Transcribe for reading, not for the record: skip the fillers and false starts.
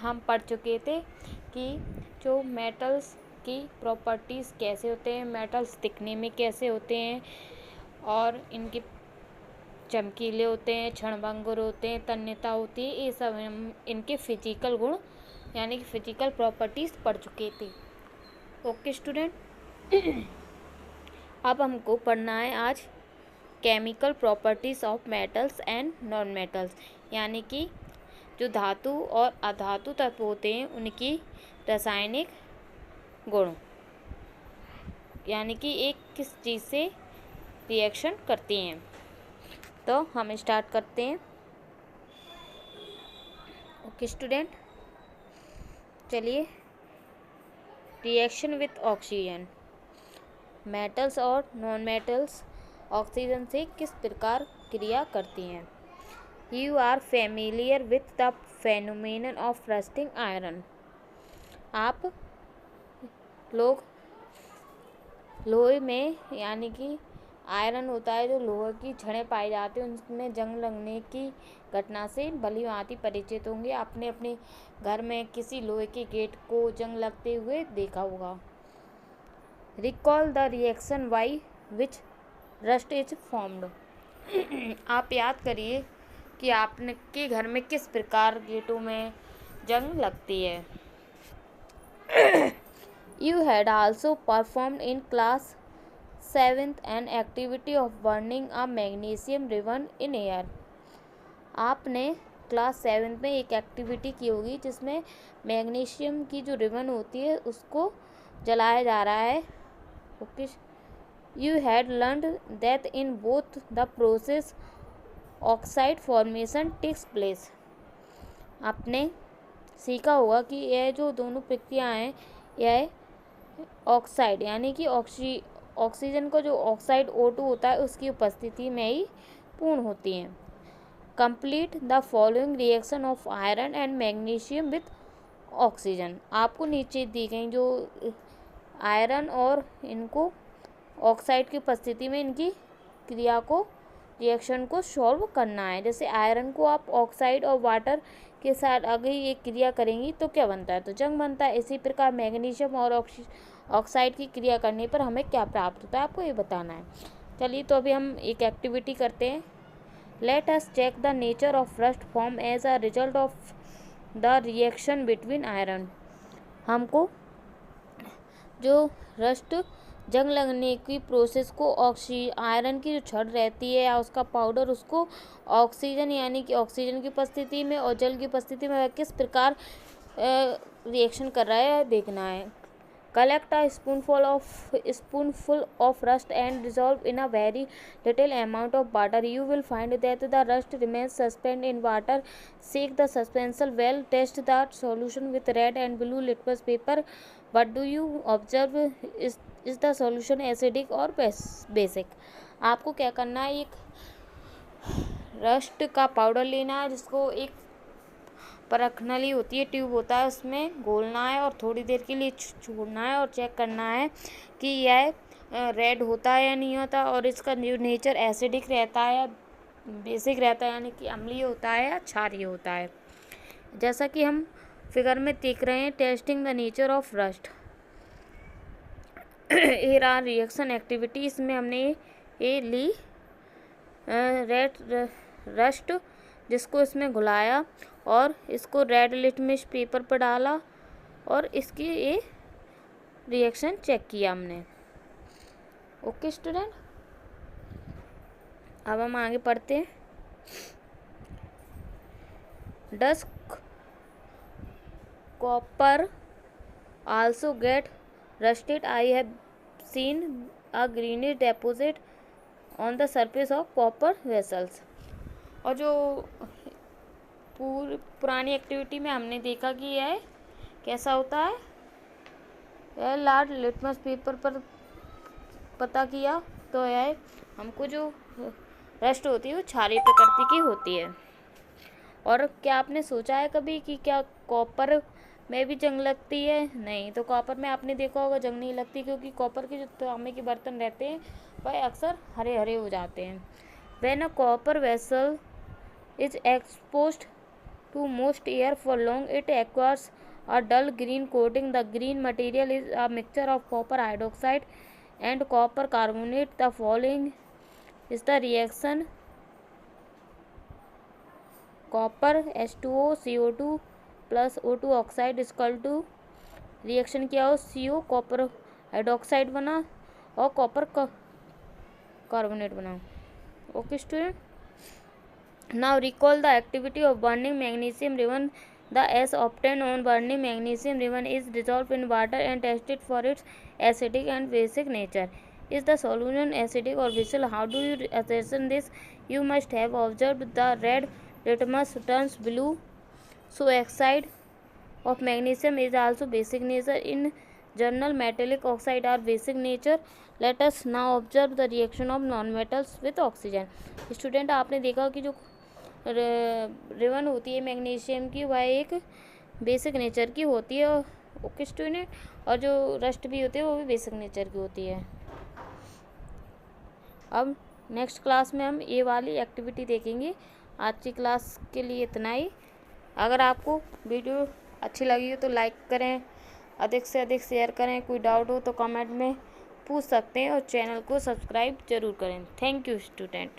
हम पढ़ चुके थे कि जो मेटल्स की प्रॉपर्टीज़ कैसे होते हैं, मेटल्स दिखने में कैसे होते हैं और इनके चमकीले होते हैं, क्षणभंगुर होते हैं, तन्यता होती है, ये सब हम इनके फिजिकल गुण यानी कि फिजिकल प्रॉपर्टीज़ पढ़ चुके थे। ओके स्टूडेंट, अब हमको पढ़ना है आज chemical properties of metals and non metals, यानी कि जो धातु और अधातु तत्व होते हैं उनकी रासायनिक गुण, यानी कि एक किस चीज़ से रिएक्शन करती हैं। तो हम स्टार्ट करते हैं। ओके स्टूडेंट, चलिए। रिएक्शन विथ ऑक्सीजन, मेटल्स और नॉन मेटल्स ऑक्सीजन से किस प्रकार क्रिया करती हैं। You are familiar with the phenomenon of rusting iron. आप लोग लोहे में यानी कि आयरन होता है, जो लोहे की छड़ें पाई जाती हैं, उनमें जंग लगने की घटना से भली भांति परिचित होंगे। आपने अपने घर में किसी लोहे के गेट को जंग लगते हुए देखा होगा। Recall the reaction by which rust is formed. आप याद करिए कि आपने के घर में किस प्रकार गेटों में जंग लगती है। You had also performed in class 7th an activity of burning a magnesium ribbon in air. आपने क्लास 7 में एक एक्टिविटी की होगी जिसमें मैग्नीशियम की जो रिबन होती है उसको जलाया जा रहा है। Okay, you had learned that in both the process oxide formation takes place. आपने सीखा होगा कि यह जो दोनों प्रक्रियाएँ हैं यह ऑक्साइड यानी कि ऑक्सीजन का जो ऑक्साइड O2 होता है उसकी उपस्थिति में ही पूर्ण होती हैं। Complete the following reaction of iron and magnesium with oxygen. आपको नीचे दी गई जो आयरन और इनको ऑक्साइड की उपस्थिति में इनकी क्रिया को रिएक्शन को सॉल्व करना है। जैसे आयरन को आप ऑक्साइड और वाटर के साथ अगर ये क्रिया करेंगी तो क्या बनता है, तो जंग बनता है। इसी प्रकार मैग्नीशियम और ऑक्साइड की क्रिया करने पर हमें क्या प्राप्त होता है आपको ये बताना है। चलिए, तो अभी हम एक एक्टिविटी करते हैं। Let us check the nature of rust form as a result of the reaction between iron. हमको जो रस्ट जंग लगने की प्रोसेस को आयरन की जो छड़ रहती है या उसका पाउडर उसको ऑक्सीजन यानी कि ऑक्सीजन की उपस्थिति में और जल की उपस्थिति में किस प्रकार रिएक्शन कर रहा है देखना है। Collect a spoonful of rust and dissolve in a very little amount of water. You will find that the rust remains suspended in water. Shake the suspension well. Test the solution with red and blue litmus paper. What do you observe? Is the solution acidic or basic? आपको क्या करना है, एक rust का powder लेना है जिसको एक परख नली होती है, ट्यूब होता है, उसमें घोलना है और थोड़ी देर के लिए छोड़ना है और चेक करना है कि यह रेड होता है या नहीं होता और इसका जो नेचर एसिडिक रहता है या बेसिक रहता है यानी कि अम्लीय होता है या क्षारीय होता है। जैसा कि हम फिगर में देख रहे हैं, testing the nature of rust. Here are reaction activity. इसमें हमने ये ली रेड रस्ट जिसको इसमें घुलाया और इसको रेड लिटमस पेपर पर डाला और इसकी ये रिएक्शन चेक किया हमने। ओके स्टूडेंट, अब हम आगे पढ़ते हैं। Does copper also get rusted? I have seen a greenish deposit on the surface of copper vessels. और जो पुरानी एक्टिविटी में हमने देखा कि यह कैसा होता है, यह लाल लिटमस पेपर पर पता किया तो यह हमको जो रस्ट होती है वो क्षारीय प्रकृति की होती है। और क्या आपने सोचा है कभी कि क्या कॉपर में भी जंग लगती है? नहीं, तो कॉपर में आपने देखा होगा जंग नहीं लगती क्योंकि कॉपर के जो तांबे के बर्तन रहते हैं वह अक्सर हरे हरे हो जाते हैं। When a copper vessel is exposed to most air for long, it acquires a dull green coating. The green material is a mixture of copper hydroxide and copper carbonate. The following is the reaction: copper H2O CO2 plus O2 oxide equal to, reaction क्या हो, CO copper hydroxide बना और copper carbonate बना। Okay student, now recall the activity of burning magnesium ribbon. The ash obtained on burning magnesium ribbon is dissolved in water and tested for its acidic and basic nature. Is the solution acidic or basic? How do you ascertain this? You must have observed the red litmus turns blue. So oxide of magnesium is also basic nature. In general, metallic oxide are basic nature. Let us now observe the reaction of non-metals with oxygen. Student, आपने देखा कि जो ribbon होती है magnesium की वह एक basic nature की होती है। ओके स्टूडेंट, और जो रस्ट भी होती है वो भी बेसिक नेचर की होती है। अब नेक्स्ट क्लास में हम ये वाली एक्टिविटी देखेंगे। आज की क्लास के लिए इतना ही। अगर आपको वीडियो अच्छी लगी हो तो लाइक करें, अधिक से अधिक शेयर करें। कोई डाउट हो तो कमेंट में पूछ सकते हैं और चैनल को सब्सक्राइब जरूर करें। Thank you student.